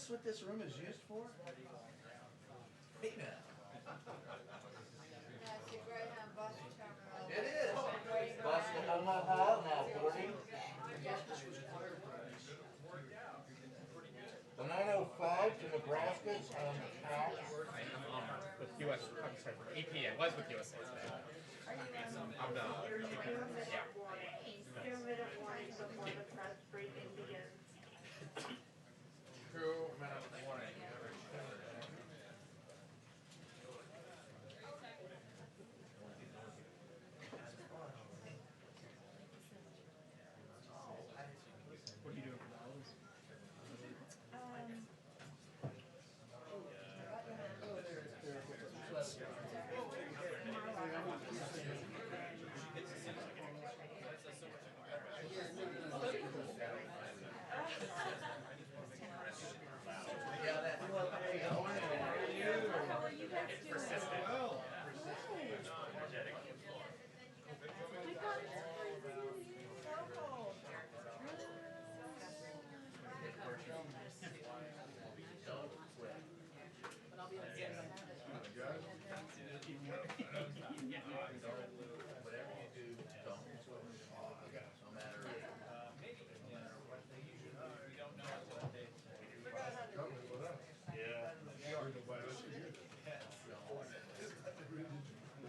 this what this room is used for? Hey now. That's a Greyhound bus terminal. It is. Bus I'm not high now, 40. The 905 to Nebraska is on track. With US, I'm sorry, for AP, I was with USA today. I'm not. Yeah. 2-minute warning before the press briefing begins. 2-minute warning. What are you doing for the holidays? Yeah, that. How are you guys doing? Persistent. Oh, my God, it's freezing in here. So cold. Whatever you do, don't. No matter what they usually do. We don't know what they. Yeah.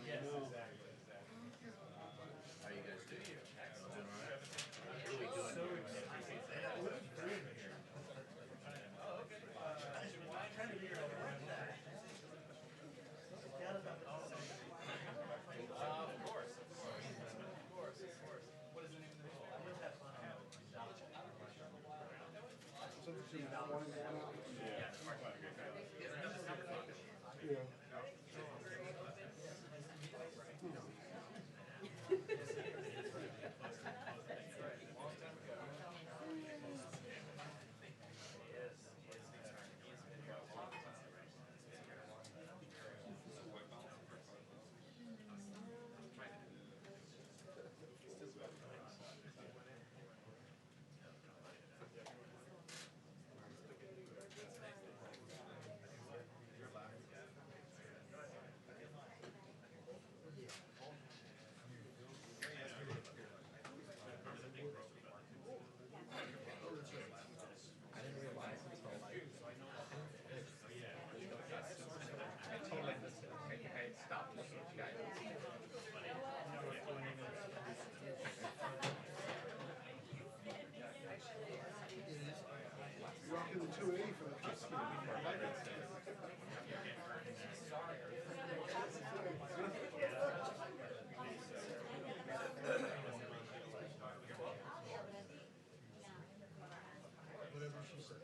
Yes, exactly. How you guys doing? Doing all right? What are we doing? So excited. What are you doing here? Oh, okay. I'm trying to figure out what that. Of course. What is the name of the I went that fun on Rocking the 280 for the whatever she said.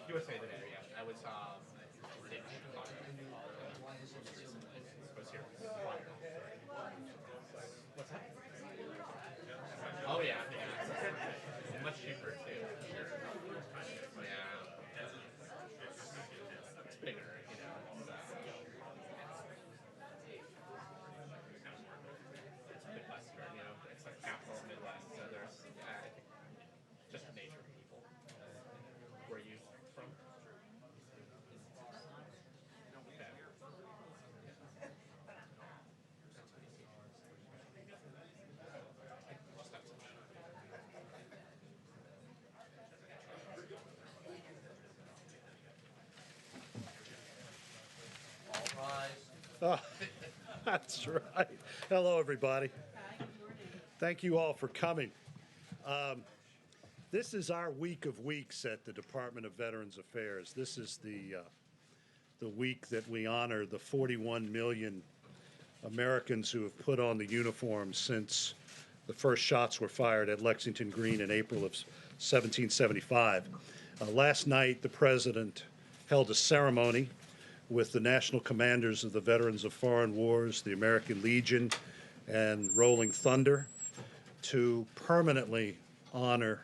USA today, yeah. I was, What's that? Oh yeah, yeah. Much cheaper too. Yeah. It's bigger, you know. It's Midwestern, you know. It's like capital Midwest, so there's just the nature of people. Where are you from? All rise. Oh, that's right. Hello, everybody. Thank you all for coming. This is our week of weeks at the Department of Veterans Affairs. This is the week that we honor the 41 million Americans who have put on the uniform since the first shots were fired at Lexington Green in April of 1775. Last night, the President held a ceremony with the national commanders of the Veterans of Foreign Wars, the American Legion, and Rolling Thunder to permanently honor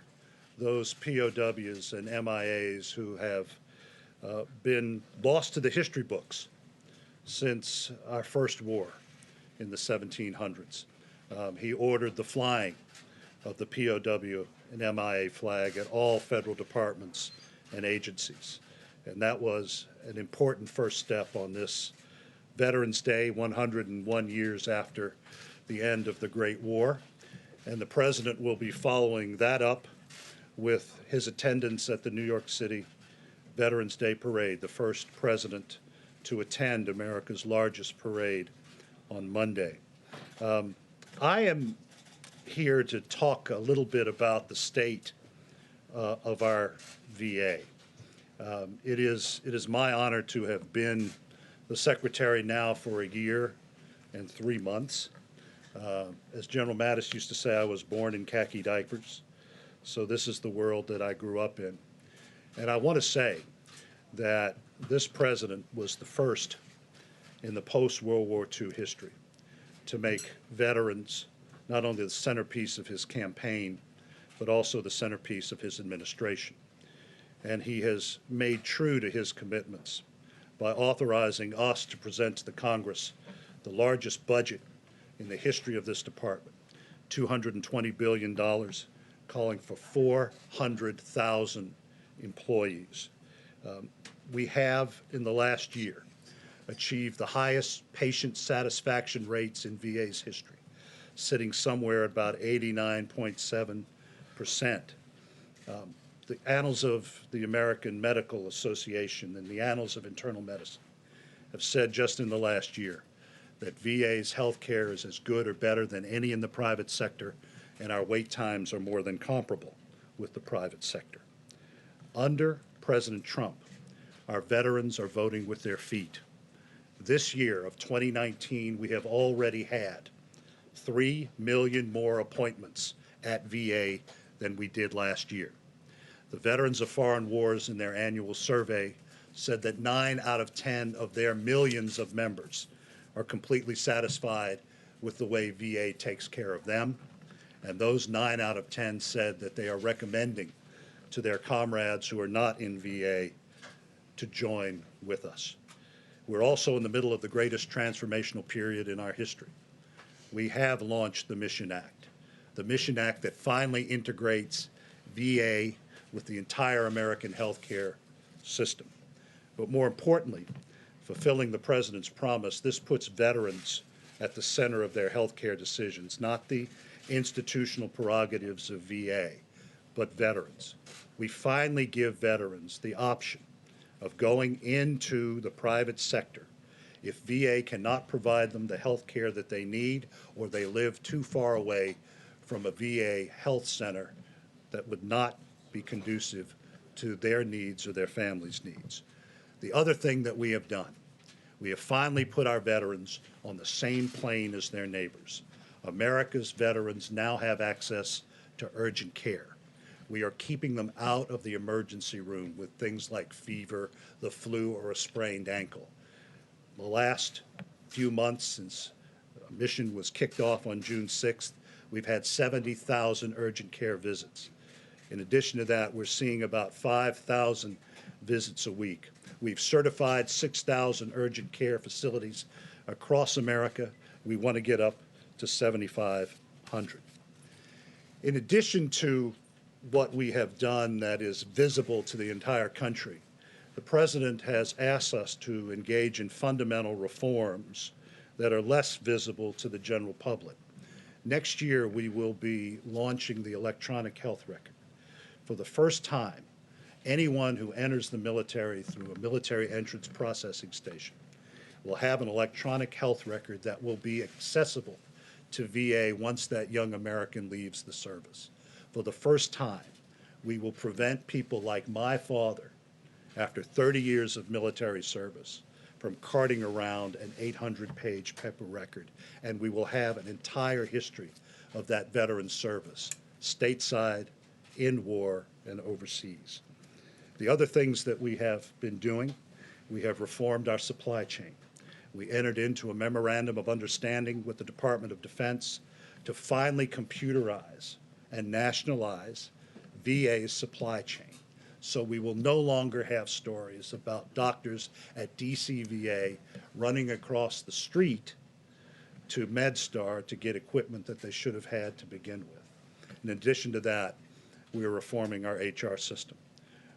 those POWs and MIAs who have been lost to the history books since our first war in the 1700s. He ordered the flying of the POW and MIA flag at all federal departments and agencies. And that was an important first step on this Veterans Day, 101 years after the end of the Great War. And the President will be following that up with his attendance at the New York City Veterans Day Parade, the first president to attend America's largest parade on Monday. I am here to talk a little bit about the state of our VA. It is my honor to have been the secretary now for a year and 3 months. As General Mattis used to say, I was born in khaki diapers, so this is the world that I grew up in. And I want to say that this president was the first in the post-World War II history to make veterans not only the centerpiece of his campaign, but also the centerpiece of his administration. And he has made true to his commitments by authorizing us to present to the Congress the largest budget in the history of this department, $220 billion, calling for 400,000 employees. We have, in the last year, achieved the highest patient satisfaction rates in VA's history, sitting somewhere at about 89.7%. The annals of the American Medical Association and the annals of internal medicine have said just in the last year that VA's health care is as good or better than any in the private sector, and our wait times are more than comparable with the private sector. Under President Trump, our veterans are voting with their feet. This year of 2019, we have already had 3 million more appointments at VA than we did last year. The Veterans of Foreign Wars, in their annual survey, said that 9 out of 10 of their millions of members are completely satisfied with the way VA takes care of them. And those 9 out of 10 said that they are recommending to their comrades who are not in VA to join with us. We're also in the middle of the greatest transformational period in our history. We have launched the Mission Act that finally integrates VA with the entire American healthcare system. But more importantly, fulfilling the President's promise, this puts veterans at the center of their healthcare decisions, not the institutional prerogatives of VA, but veterans. We finally give veterans the option of going into the private sector if VA cannot provide them the health care that they need, or they live too far away from a VA health center that would not be conducive to their needs or their family's needs. The other thing that we have done, we have finally put our veterans on the same plane as their neighbors. America's veterans now have access to urgent care. We are keeping them out of the emergency room with things like fever, the flu, or a sprained ankle. The last few months since a mission was kicked off on June 6th, we've had 70,000 urgent care visits. In addition to that, we're seeing about 5,000 visits a week. We've certified 6,000 urgent care facilities across America. We want to get up to 7,500. In addition to what we have done that is visible to the entire country, the President has asked us to engage in fundamental reforms that are less visible to the general public. Next year, we will be launching the electronic health record. For the first time, anyone who enters the military through a military entrance processing station will have an electronic health record that will be accessible to VA once that young American leaves the service. For the first time, we will prevent people like my father, after 30 years of military service, from carting around an 800-page paper record, and we will have an entire history of that veteran service, stateside, in war, and overseas. The other things that we have been doing, we have reformed our supply chain. We entered into a memorandum of understanding with the Department of Defense to finally computerize and nationalize VA's supply chain So we will no longer have stories about doctors at DCVA running across the street to MedStar to get equipment that they should have had to begin with. In addition to that, we are reforming our HR system.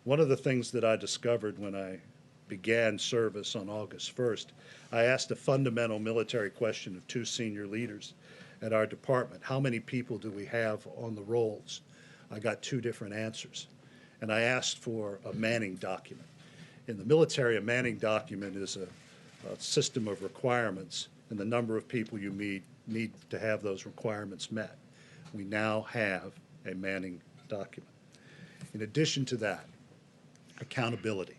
One of the things that I discovered when I began service on August 1st, I asked a fundamental military question of two senior leaders at our department. How many people do we have on the rolls? I got two different answers. And I asked for a Manning document. In the military, a Manning document is a system of requirements and the number of people you need to have those requirements met. We now have a Manning document. In addition to that, accountability.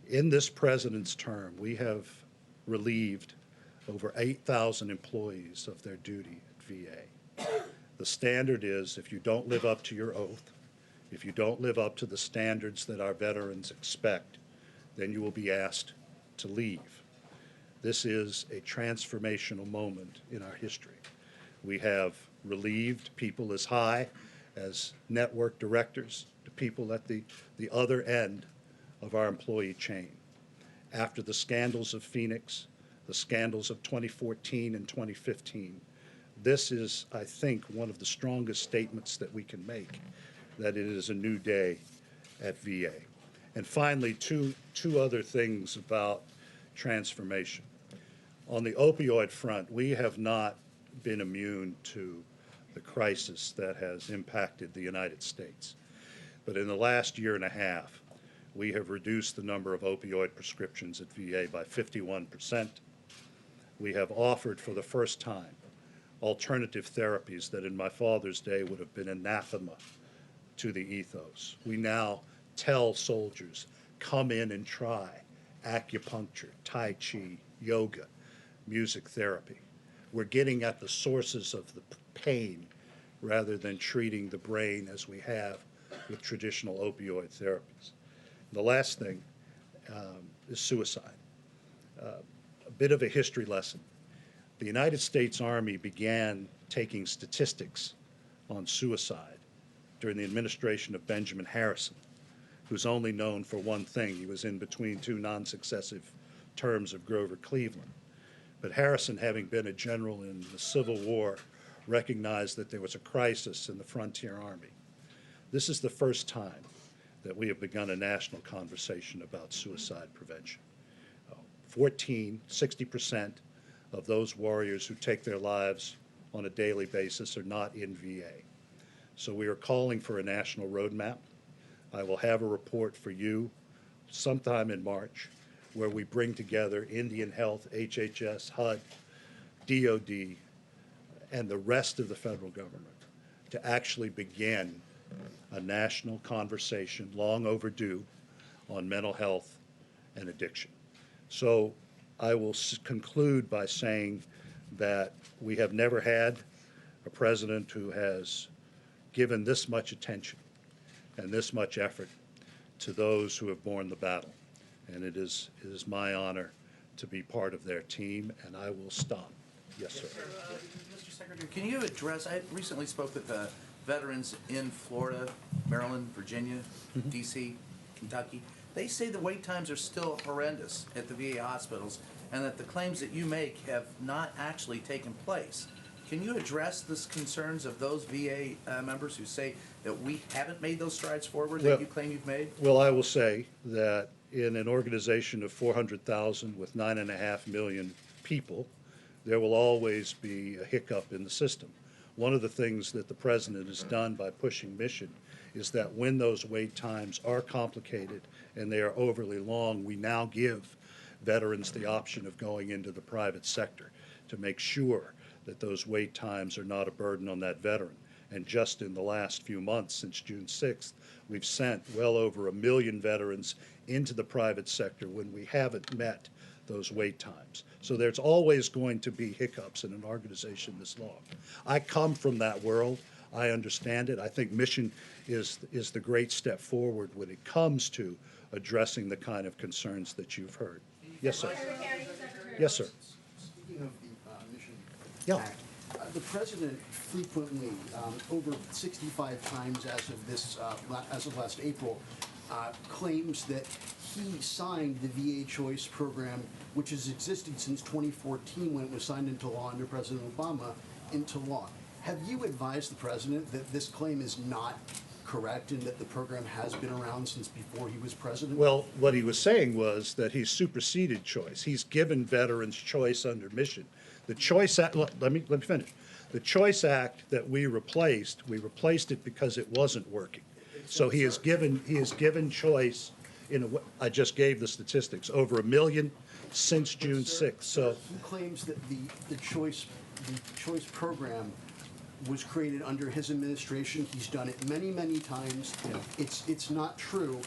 In this president's term, we have relieved over 8,000 employees of their duty at VA. The standard is if you don't live up to your oath, if you don't live up to the standards that our veterans expect, then you will be asked to leave. This is a transformational moment in our history. We have relieved people as high as network directors to people at the other end of our employee chain. After the scandals of Phoenix, the scandals of 2014 and 2015, this is, I think, one of the strongest statements that we can make, that it is a new day at VA. And finally, two other things about transformation. On the opioid front, we have not been immune to the crisis that has impacted the United States. But in the last year and a half, we have reduced the number of opioid prescriptions at VA by 51%. We have offered for the first time alternative therapies that in my father's day would have been anathema to the ethos. We now tell soldiers, come in and try acupuncture, Tai Chi, yoga, music therapy. We're getting at the sources of the pain rather than treating the brain as we have with traditional opioid therapies. The last thing is suicide. A bit of a history lesson. The United States Army began taking statistics on suicide during the administration of Benjamin Harrison, who's only known for one thing. He was in between two non-successive terms of Grover Cleveland. But Harrison, having been a general in the Civil War, recognized that there was a crisis in the frontier army. This is the first time that we have begun a national conversation about suicide prevention. 60% of those warriors who take their lives on a daily basis are not in VA. So we are calling for a national roadmap. I will have a report for you sometime in March where we bring together Indian Health, HHS, HUD, DOD, and the rest of the federal government to actually begin a national conversation, long overdue, on mental health and addiction. So I will conclude by saying that we have never had a president who has given this much attention and this much effort to those who have borne the battle. And it is my honor to be part of their team, and I will stop. Yes, sir. Mr. Secretary, can you address, I recently spoke with veterans in Florida, Maryland, Virginia, D.C., Kentucky. They say the wait times are still horrendous at the VA hospitals and that the claims that you make have not actually taken place. Can you address the concerns of those VA members who say that we haven't made those strides forward that you claim you've made? Well, I will say that in an organization of 400,000 with 9.5 million people, there will always be a hiccup in the system. One of the things that the president has done by pushing mission is that when those wait times are complicated and they are overly long, we now give veterans the option of going into the private sector to make sure that those wait times are not a burden on that veteran. And just in the last few months, since June 6th, we've sent well over 1 million veterans into the private sector when we haven't met those wait times. So there's always going to be hiccups in an organization this long. I come from that world. I understand it. I think mission is the great step forward when it comes to addressing the kind of concerns that you've heard. Yes, sir. Yes, sir. Speaking of the Mission Yeah. Act, the president frequently, over 65 times as of last April, claims that he signed the VA Choice program, which has existed since 2014 when it was signed into law under President Obama, into law. Have you advised the president that this claim is not correct and that the program has been around since before he was president? Well, what he was saying was that he's superseded choice. He's given veterans choice under mission. The Choice Act, let me finish. The Choice Act that we replaced it because it wasn't working. So he has given choice in a way. I just gave the statistics, over 1 million since June 6th. So he claims that the choice program was created under his administration. He's done it many, many times. Yeah. It's not true.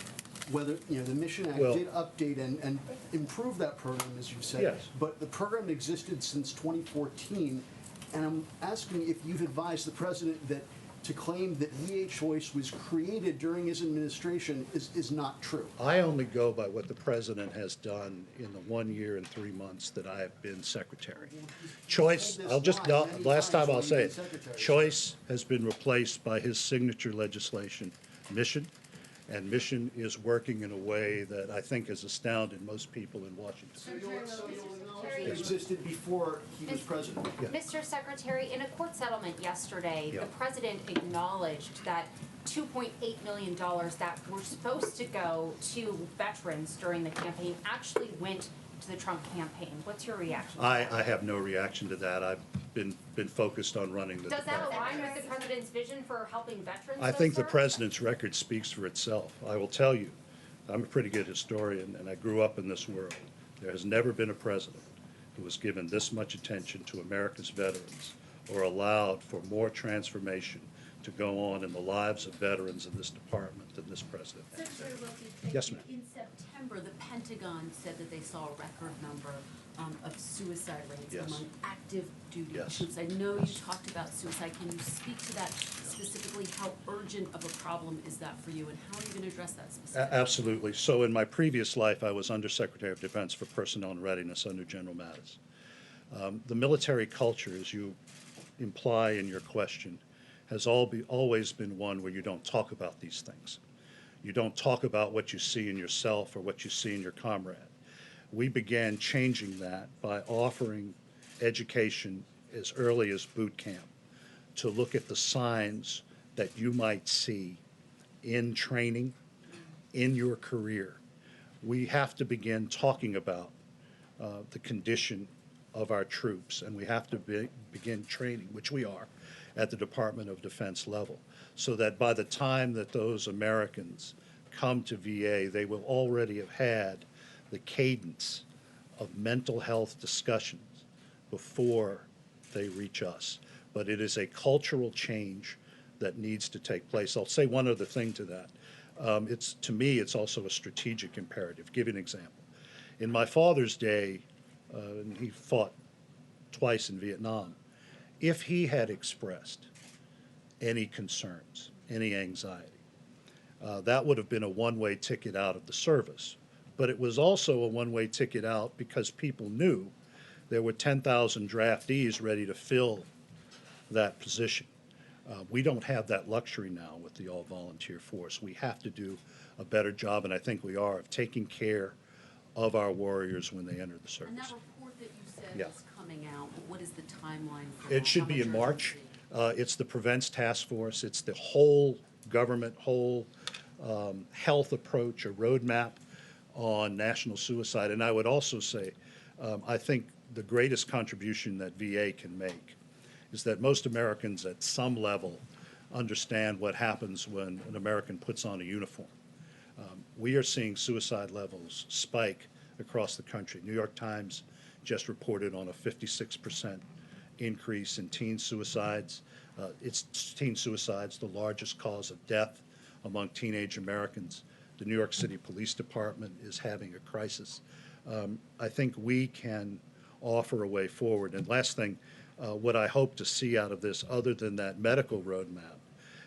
Whether, the Mission Act Well, did update and improve that program, as you said. Yes. But the program existed since 2014, and I'm asking if you've advised the president that to claim that VA Choice was created during his administration is not true. I only go by what the president has done in the 1 year and 3 months that I have been secretary. Choice, last time I'll say it, choice has been replaced by his signature legislation, mission, and mission is working in a way that I think has astounded most people in Washington. So you'll acknowledge it existed before he was president? Yeah. Mr. Secretary, in a court settlement yesterday, Yeah. the president acknowledged that $2.8 million that were supposed to go to veterans during the campaign actually went to the Trump campaign. What's your reaction to that? I have no reaction to that. I've been focused on running the Does that department. align with the president's vision for helping veterans? I though, think the sir? president's record speaks for itself. I will tell you, I'm a pretty good historian, and I grew up in this world. There has never been a president who has given this much attention to America's veterans or allowed for more transformation to go on in the lives of veterans in this department than this president has. Secretary Wilkie, Yes, ma'am. in September, the Pentagon said that they saw a record number of suicide rates Yes. among active duty Yes. troops. I know you talked about suicide. Can you speak to that specifically? How urgent of a problem is that for you, and how are you going to address that specifically? Absolutely. So in my previous life, I was Undersecretary of Defense for Personnel and Readiness under General Mattis. The military culture, as you imply in your question, has always been one where you don't talk about these things. You don't talk about what you see in yourself or what you see in your comrade. We began changing that by offering education as early as boot camp to look at the signs that you might see in training, in your career. We have to begin talking about the condition of our troops, and we have to begin training, which we are, at the Department of Defense level, so that by the time that those Americans come to VA, they will already have had the cadence of mental health discussions before they reach us. But it is a cultural change that needs to take place. I'll say one other thing to that. To me, it's also a strategic imperative. Give you an example. In my father's day, and he fought twice in Vietnam, if he had expressed any concerns, any anxiety, that would have been a one-way ticket out of the service. But it was also a one-way ticket out because people knew there were 10,000 draftees ready to fill that position. We don't have that luxury now with the all-volunteer force. We have to do a better job, and I think we are, of taking care of our warriors when they enter the service. And that report that you said Yeah. is coming out, what is the timeline for that? It should How be much in March. urgency? It's the Prevents Task Force. It's the whole government, whole health approach, a roadmap on national suicide. And I would also say, I think the greatest contribution that VA can make is that most Americans at some level understand what happens when an American puts on a uniform. We are seeing suicide levels spike across the country. New York Times just reported on a 56% increase in teen suicides. It's teen suicides, the largest cause of death among teenage Americans. The New York City Police Department is having a crisis. I think we can offer a way forward. And last thing, what I hope to see out of this, other than that medical roadmap,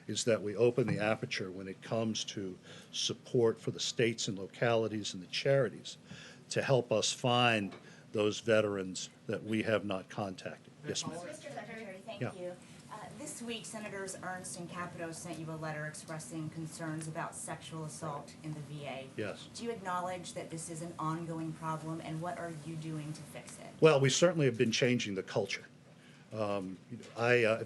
is that we open the aperture when it comes to support for the states and localities and the charities to help us find those veterans that we have not contacted. Yes, ma'am. Mr. Secretary, thank Yeah. you. This week, Senators Ernst and Capito sent you a letter expressing concerns about sexual assault in the VA. Yes. Do you acknowledge that this is an ongoing problem, and what are you doing to fix it? Well, we certainly have been changing the culture. In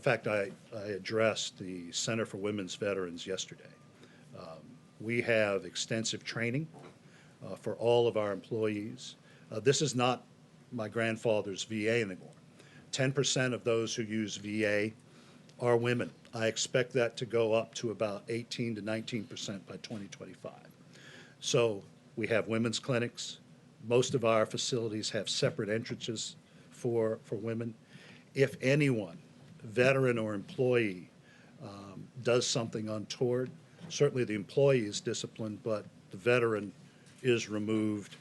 fact, I addressed the Center for Women's Veterans yesterday. We have extensive training for all of our employees. This is not my grandfather's VA anymore. 10% of those who use VA are women. I expect that to go up to about 18 to 19% by 2025. So we have women's clinics. Most of our facilities have separate entrances for women. If anyone, veteran or employee, does something untoward, certainly the employee is disciplined, but the veteran is removed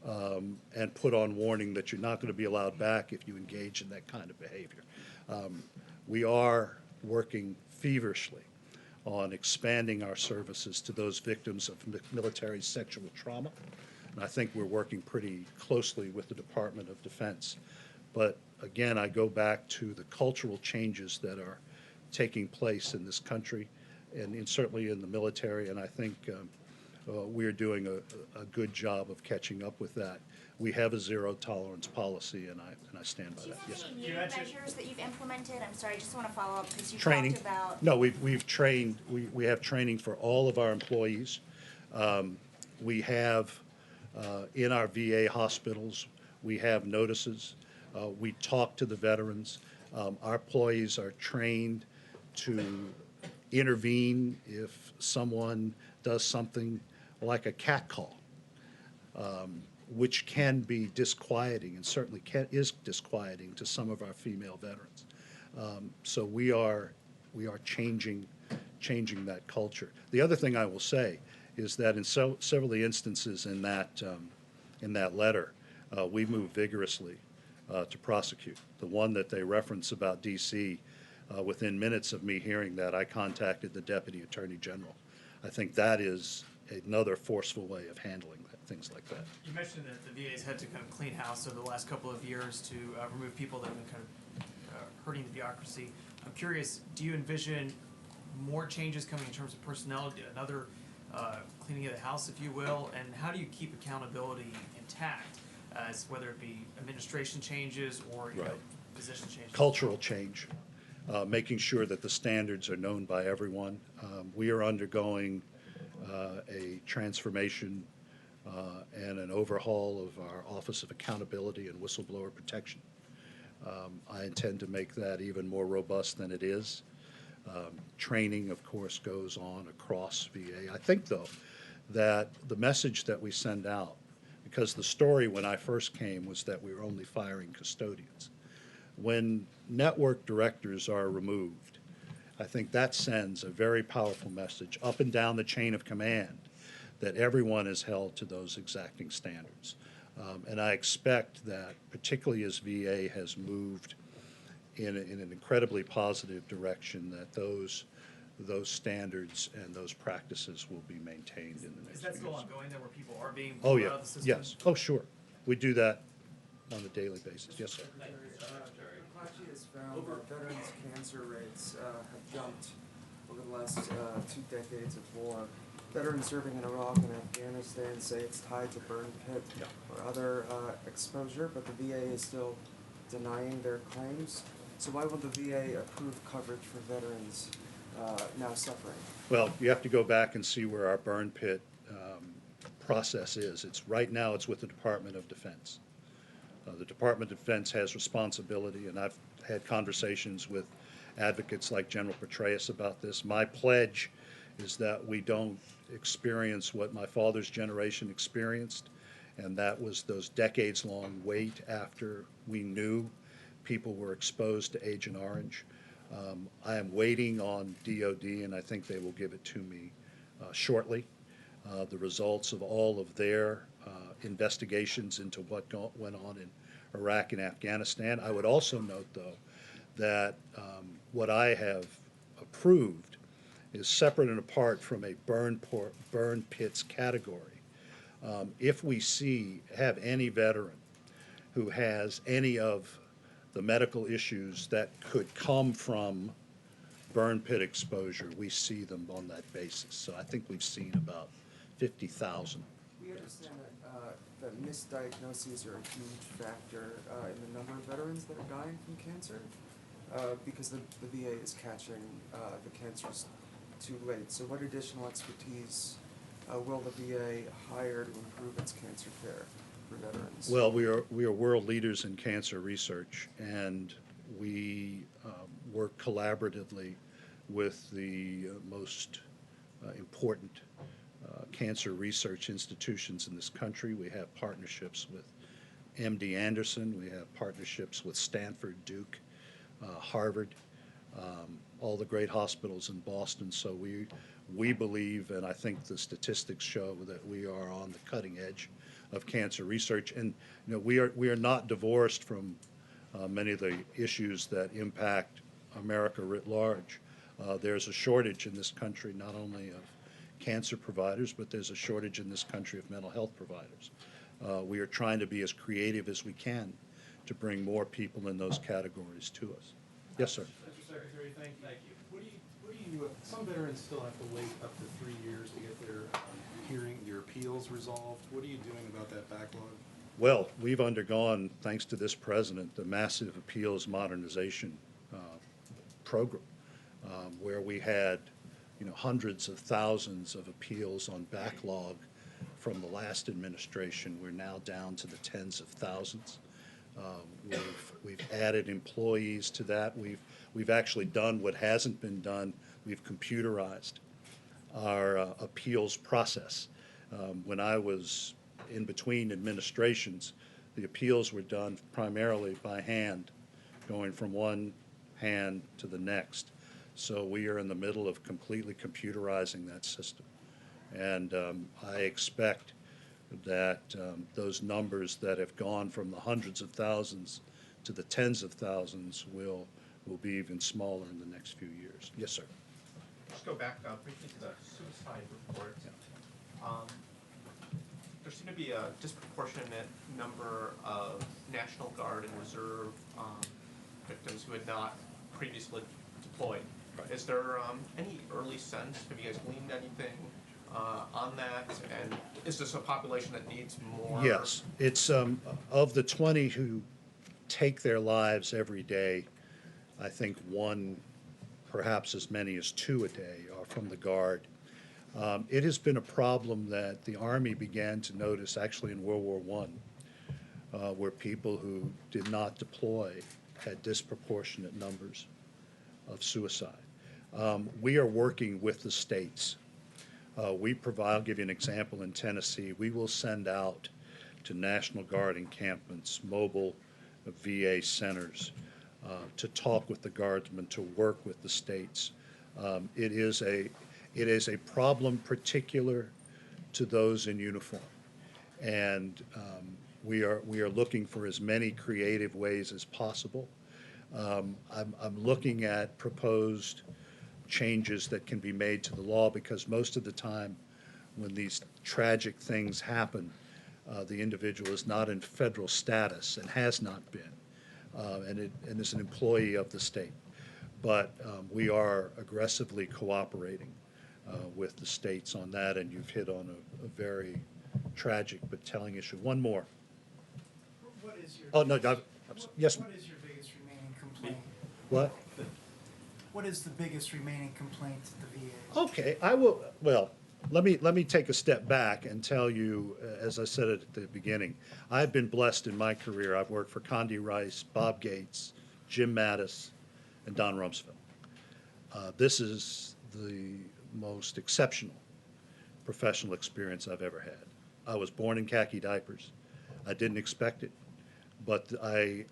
and put on warning that you're not going to be allowed back if you engage in that kind of behavior. We are working feverishly on expanding our services to those victims of military sexual trauma, and I think we're working pretty closely with the Department of Defense. But again, I go back to the cultural changes that are taking place in this country and certainly in the military, and I think we're doing a good job of catching up with that. We have a zero tolerance policy, and I stand by Do you that. have Yes, sir. any new measures that you've implemented? I'm sorry, I just want to follow up because you Training. talked about. No, we've trained, we have training for all of our employees. We have, in our VA hospitals, we have notices. We talk to the veterans. Our employees are trained to intervene if someone does something like a catcall, which can be disquieting and certainly is disquieting to some of our female veterans. So we are changing that culture. The other thing I will say is that in several of the instances in that letter, we moved vigorously to prosecute. The one that they reference about D.C., within minutes of me hearing that, I contacted the Deputy Attorney General. I think that is another forceful way of handling things like that. You mentioned that the VA's had to kind of clean house over the last couple of years to remove people that have been kind of hurting the bureaucracy. I'm curious, do you envision more changes coming in terms of personnel, another cleaning of the house, if you will, and how do you keep accountability intact, as whether it be administration changes or you know, position changes? Cultural change, making sure that the standards are known by everyone. We are undergoing a transformation and an overhaul of our Office of Accountability and Whistleblower Protection. I intend to make that even more robust than it is. Training, of course, goes on across VA. I think, though, that the message that we send out, because the story when I first came was that we were only firing custodians. When network directors are removed, I think that sends a very powerful message up and down the chain of command that everyone is held to those exacting standards. And I expect that, particularly as VA has moved in an incredibly positive direction, that those standards and those practices will be maintained in the next Is that few still years. ongoing then, where people are being Oh, pulled yeah. out of the system? Yes. Oh, sure. We do that on a daily basis. Yes, sir. Kachi has found that veterans' cancer rates have jumped over the last 2 decades of war. Veterans serving in Iraq and Afghanistan say it's tied to burn pit or other exposure, but the VA is still denying their claims. So why won't the VA approve coverage for veterans now suffering? Well, you have to go back and see where our burn pit process is. Right now it's with the Department of Defense. The Department of Defense has responsibility, and I've had conversations with advocates like General Petraeus about this. My pledge is that we don't experience what my father's generation experienced, and that was those decades-long wait after we knew people were exposed to Agent Orange. I am waiting on DOD, and I think they will give it to me shortly. The results of all of their investigations into what went on in Iraq and Afghanistan. I would also note, though, that what I have approved is separate and apart from a burn pits category. If we have any veteran who has any of the medical issues that could come from burn pit exposure, we see them on that basis. So I think we've seen about 50,000. We understand that misdiagnoses are a huge factor in the number of veterans that are dying from cancer because the VA is catching the cancers too late. So what additional expertise will the VA hire to improve its cancer care for veterans? Well, we are world leaders in cancer research, and we work collaboratively with the most important cancer research institutions in this country. We have partnerships with MD Anderson, we have partnerships with Stanford, Duke, Harvard, all the great hospitals in Boston. So we believe, and I think the statistics show, that we are on the cutting edge of cancer research. And we are not divorced from many of the issues that impact America writ large. There's a shortage in this country not only of cancer providers, but there's a shortage in this country of mental health providers. We are trying to be as creative as we can to bring more people in those categories to us. Yes, sir. Mr. Secretary, thank you. What do you do? Some veterans still have to wait up to 3 years to get their appeals resolved. What are you doing about that backlog? Well, we've undergone, thanks to this president, the massive appeals modernization program, where we had hundreds of thousands of appeals on backlog from the last administration. We're now down to the tens of thousands. We've added employees to that. We've actually done what hasn't been done. We've computerized our appeals process. When I was in between administrations, the appeals were done primarily by hand, going from one hand to the next. So we are in the middle of completely computerizing that system. And I expect that those numbers that have gone from the hundreds of thousands to the tens of thousands will be even smaller in the next few years. Yes, sir. Just go back briefly to the suicide report. There seemed to be a disproportionate number of National Guard and Reserve victims who had not previously deployed. Right. Is there any early sense? Have you guys gleaned anything on that? And is this a population that needs more? Yes. It's of the 20 who take their lives every day, I think one, perhaps as many as 2 a day are from the Guard. It has been a problem that the Army began to notice actually in World War I, where people who did not deploy had disproportionate numbers of suicide. We are working with the states. I'll give you an example in Tennessee. We will send out to National Guard encampments, mobile VA centers, to talk with the Guardsmen, to work with the states. It is a problem particular to those in uniform. And we are looking for as many creative ways as possible. I'm looking at proposed changes that can be made to the law, because most of the time when these tragic things happen, the individual is not in federal status and has not been, and is an employee of the state. But we are aggressively cooperating with the states on that, and you've hit on a very tragic but telling issue. One more. What is your Oh, no, yes. What is your biggest remaining complaint? What? What is the biggest remaining complaint to the VA? Okay, well, let me take a step back and tell you, as I said at the beginning, I've been blessed in my career. I've worked for Condi Rice, Bob Gates, Jim Mattis, and Don Rumsfeld. This is the most exceptional professional experience I've ever had. I was born in khaki diapers. I didn't expect it, but I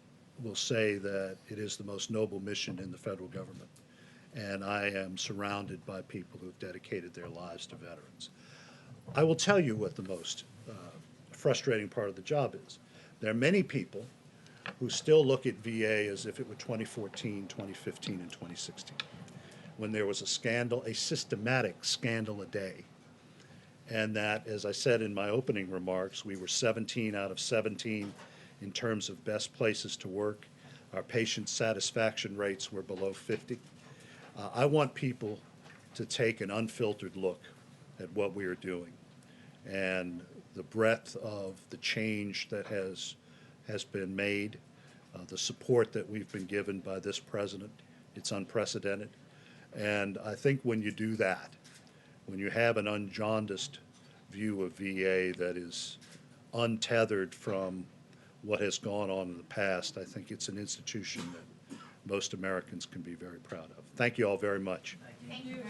will say that it is the most noble mission in the federal government. And I am surrounded by people who have dedicated their lives to veterans. I will tell you what the most frustrating part of the job is. There are many people who still look at VA as if it were 2014, 2015, and 2016, when there was a scandal, a systematic scandal a day. And that, as I said in my opening remarks, we were 17 out of 17 in terms of best places to work. Our patient satisfaction rates were below 50. I want people to take an unfiltered look at what we are doing and the breadth of the change that has been made, the support that we've been given by this president. It's unprecedented. And I think when you do that, when you have an unjaundiced view of VA that is untethered from what has gone on in the past, I think it's an institution that most Americans can be very proud of. Thank you all very much. Thank you.